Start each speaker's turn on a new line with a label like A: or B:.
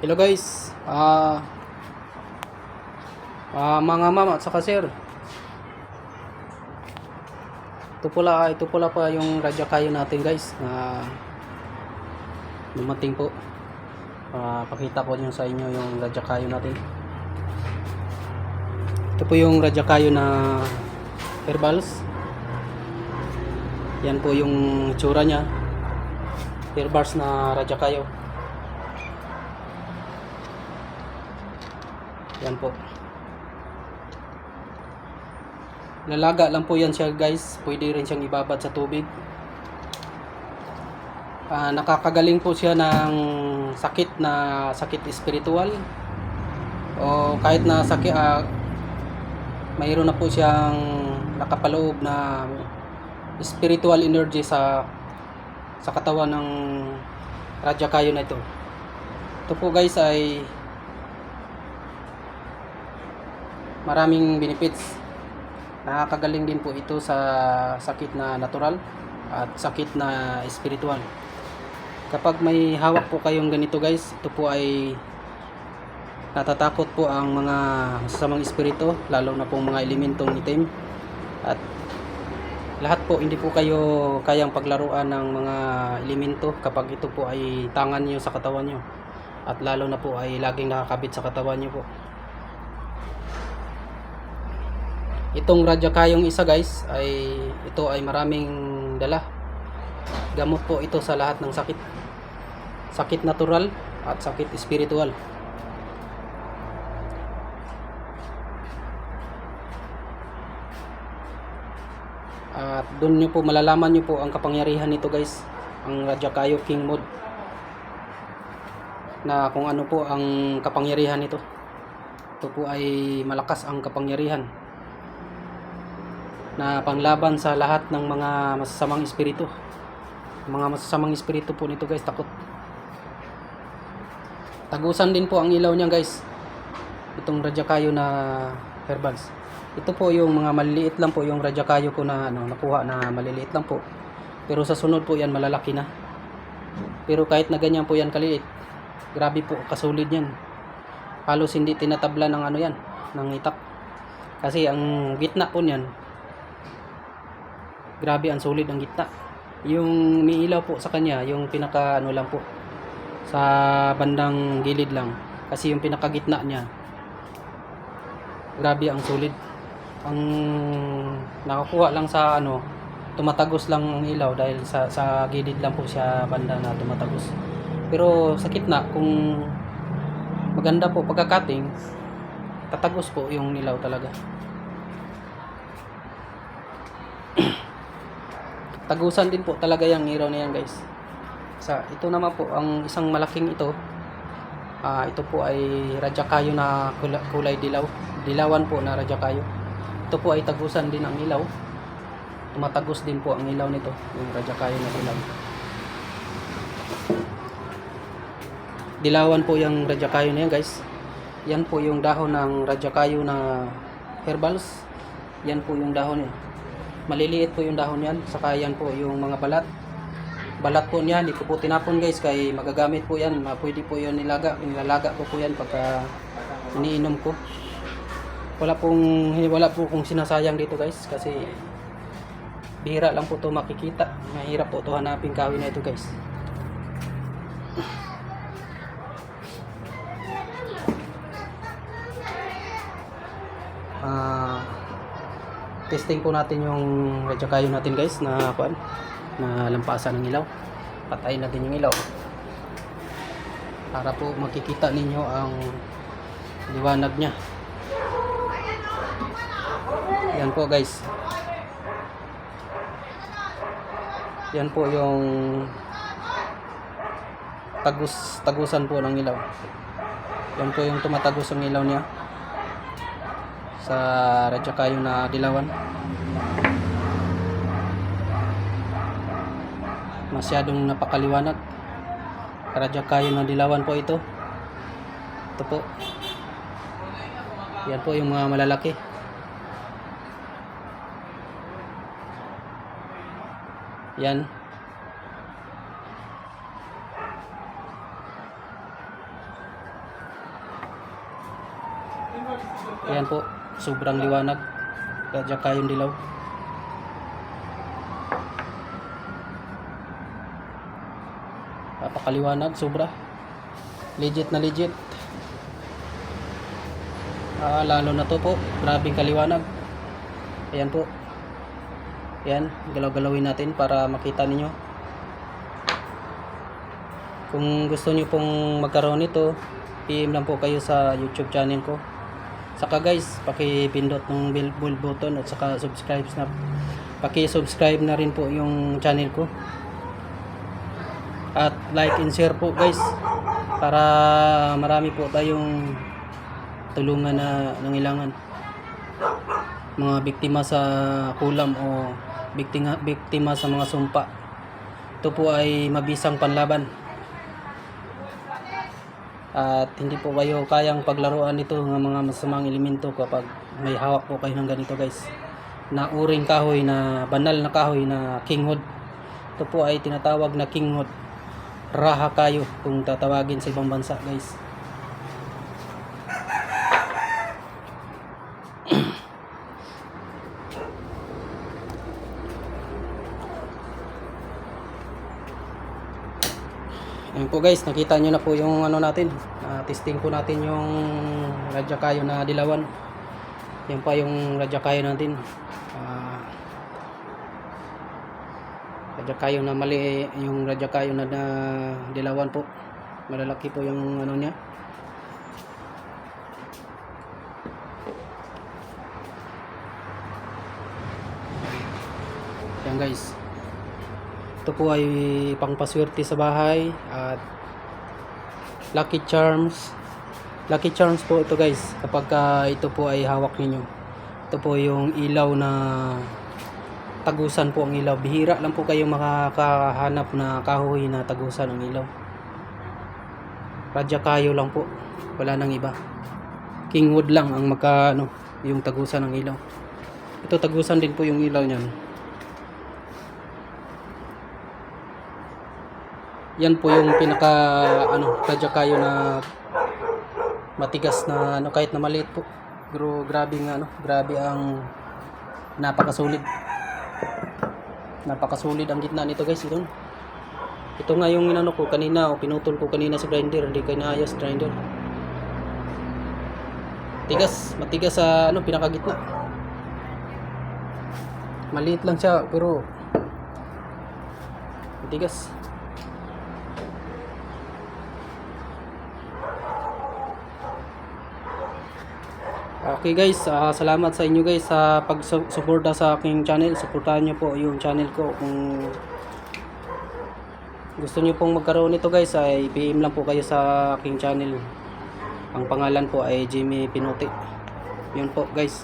A: Hello guys, mga ma'am at saka sir. Ito pala pa yung radyo kayo natin guys na dumating po. Pakita ko sa inyo yung radyo kayo natin. Ito po yung radyo kayo na Herbals. Yan po yung tsura niya. Herbals na radyo kayo. Yan po. Lalaga lang po yan siya guys. Pwede rin siyang ibabad sa tubig. Nakakagaling po siya ng sakit espiritual. O kahit na sakit, mayroon na po siyang nakapaloob na spiritual energy sa katawan ng radyo kayo na ito. Ito po guys ay maraming benefits. Nakakagaling din po ito sa sakit na natural at sakit na spiritual. Kapag may hawak po kayong ganito guys, ito po ay natatakot po ang mga masasamang espiritu, lalo na po mga elementong itim. At lahat po, hindi po kayo kayang paglaruan ng mga elemento kapag ito po ay tangan nyo sa katawan nyo. At lalo na po ay laging nakakabit sa katawan nyo po. Itong radyo kayong isa guys ay ito ay maraming dala. Gamot po ito sa lahat ng sakit. Sakit natural at sakit espiritual. At doon nyo po malalaman nyo po ang kapangyarihan nito guys. Ang radyo kayo King Mode. Na kung ano po ang kapangyarihan nito. Ito po ay malakas ang kapangyarihan na panglaban sa lahat ng mga masasamang espiritu. Mga masasamang espiritu po nito guys, takot. Tagusan din po ang ilaw niya guys. Itong radyo kayo na Herbals. Ito po yung mga maliliit lang po yung radyo kayo ko na nakuha na maliliit lang po. Pero sa sunod po yan malalaki na. Pero kahit na ganyan po yan kaliit, grabe po kasulid yan. Halos hindi tinatabla ng yan, ng itak. Kasi ang gitna po niyan, grabe ang solid ang gitna. Yung may ilaw po sa kanya, yung pinaka lang po sa bandang gilid lang. Kasi yung pinaka gitna niya, grabe ang solid. Ang nakakuha lang sa tumatagos lang ang ilaw dahil sa gilid lang po siya banda na tumatagos. Pero sa gitna, kung maganda po pagka-cutting, tatagos po yung ilaw talaga. Tagusan din po talaga yung ilaw na yan guys. Ito naman po ang isang malaking ito. Ito po ay radyo kayo na kulay dilaw. Dilawan po na radyo kayo. Ito po ay tagusan din ang ilaw. Tumatagos din po ang ilaw nito, yung radyo kayo na dilaw. Dilawan po yung radyo kayo na yan guys. Yan po yung dahon ng radyo kayo na Herbals. Yan po yung dahon niya. Maliliit po yung dahon yan. Saka yan po yung mga balat. Balat po niya, hindi ko po tinapon guys, kay magagamit po yan. Pwede po yun nilalaga ko po yan pagka iniinom ko. Wala po kung sinasayang dito guys, kasi bihira lang po to makikita. Mahirap po to hanapin kahoy na ito guys. Testing po natin yung radyo kayo natin guys na lampasan ng ilaw. Patayin natin yung ilaw para po makikita ninyo ang liwanag nya. Yan po guys. Yan po yung tagusan po ng ilaw. Yan po yung tumatagos ang ilaw niya sa radyo kayo na dilawan. Masyadong napakaliwanag. Radyo kayo na dilawan po ito. Ito po. Yan po yung mga malalaki. Yan. Ayan po, sobrang liwanag. Radya kayong dilaw. Napakaliwanag, sobra. Legit na legit. Lalo na to po, grabing kaliwanag. Ayan po. Ayan, galaw-galawin natin para makita ninyo. Kung gusto nyo pong magkaroon nito, PM lang po kayo sa YouTube channel ko. Saka guys, paki-pindot ng bell button at saka subscribe na. Paki-subscribe na rin po yung channel ko. At like and share po guys, para marami po tayong tulungan na nangailangan. Mga biktima sa kulam o biktima sa mga sumpa. Ito po ay mabisang panlaban. At hindi po kayo kayang paglaruan nito ng mga masamang elemento kapag may hawak po kayo ng ganito guys. Na uring kahoy, na banal na kahoy na kinghood. Ito po ay tinatawag na kinghood. Raha kayo kung tatawagin sa ibang bansa guys. Ayan po guys, nakita nyo na po yung ano natin. Testing po natin yung radya kayo na dilawan. Yan pa yung radya kayo natin. Radya kayo na mali, yung radya kayo na dilawan po. Malalaki po yung ano niya. Yan guys. Ito po ay pangpaswerte sa bahay at lucky charms. Lucky charms po ito guys kapag ito po ay hawak ninyo. Ito po yung ilaw na tagusan po ang ilaw. Bihira lang po kayo makakahanap na kahoy na tagusan ang ilaw. Radya kayo lang po. Wala nang iba. Kingwood lang ang yung tagusan ng ilaw. Ito tagusan din po yung ilaw niyan. Yan po yung pinaka radya kayo na matigas na kahit na maliit po. Pero grabe ang napakasulit. Napakasulit ang gitna nito guys. Ito nga yung ko kanina, pinutol ko kanina sa grinder, hindi kayo naayos grinder. Matigas sa pinakagitna. Maliit lang siya pero matigas. Okay guys, salamat sa inyo guys sa pag-suporta sa aking channel. Suportahan nyo po yung channel ko. Kung gusto nyo pong magkaroon nito guys, ay PM lang po kayo sa aking channel. Ang pangalan po ay Jimmy Pinote. Yun po guys.